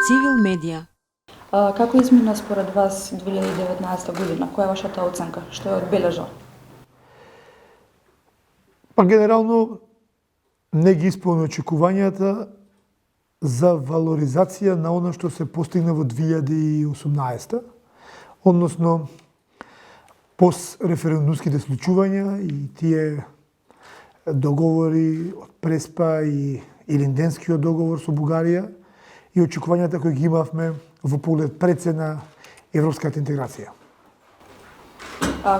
Цивил медија. Како измина според вас 2019 година? Која е вашата оценка? Што е одбележал? Па генерално не ги исполни очекувањата за валоризација на оно што се постигна во 2018, односно посреферендумските случувања и тие договори од Преспа и Илинденскиот договор со Бугарија и очекувањата кои ги имавме во поглед прецена европската интеграција.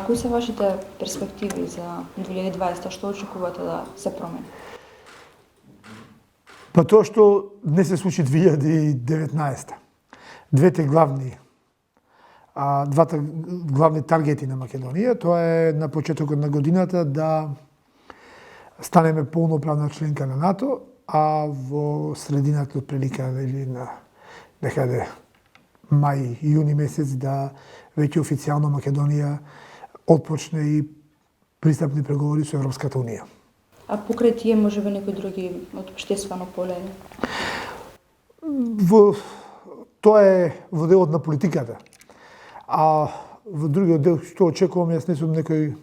Кои се вашите перспективи за 2020? Што очекувате да се промени? Па тоа што не се случи 2019. Двата главни таргети на Македонија, тоа е на почетокот на годината да станеме полноправна членка на НАТО, а во средината отприлика или на некаде мај, јуни месец да веќе официјално Македонија отпочне и пристапни преговори со Европската Унија. А покрај тие можеби некои други од општествено поле? Тоа е во делот на политиката. А во другиот дел што очекувам, јас не сум некој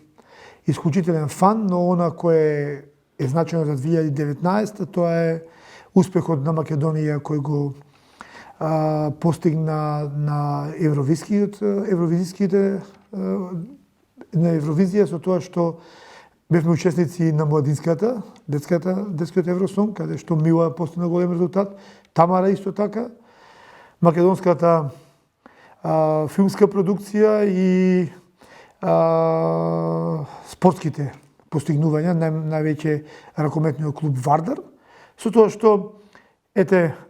исклучителен фан, но она кое е значено за 2019, тоа е успехот на Македонија кој го постигна на на Евровизија со тоа што бевме учесници на младинската, детскиот Евросонг, каде што Мила постигна голем резултат, Тамара исто така, македонската филмска продукција и спортските постигнувања, највеќе ракометниот клуб Вардар, со тоа што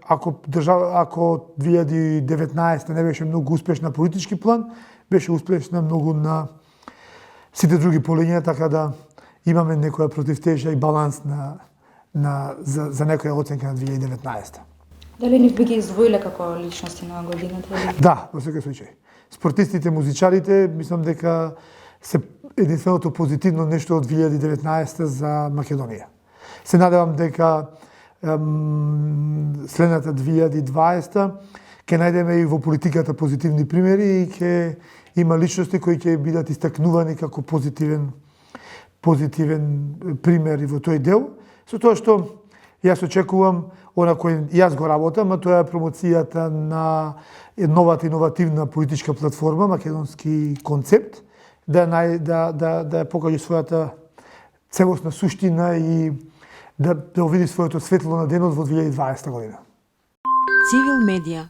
ако 2019 не беше многу успешна политички план, беше успешна многу на сите други полиња, така да имаме некоја противтежа и баланс за некоја оценка на 2019. Дали ни би ги издвоиле како личности на годината? Да, во секој случај. Спортистите, музичарите, мислам дека се единственото позитивно нешто од 2019 за Македонија. Се надевам дека следната 2020 ќе најдеме и во политиката позитивни примери и ќе има личности кои ќе бидат истакнувани како позитивен пример и во тој дел, со тоа што јас очекувам она кој јас го работам, а тоа е промоцијата на новата иновативна политичка платформа, македонски концепт, да ја покаже својата целосна суштина и да увиди своето светло на денот во 2020 година. Цивил медија.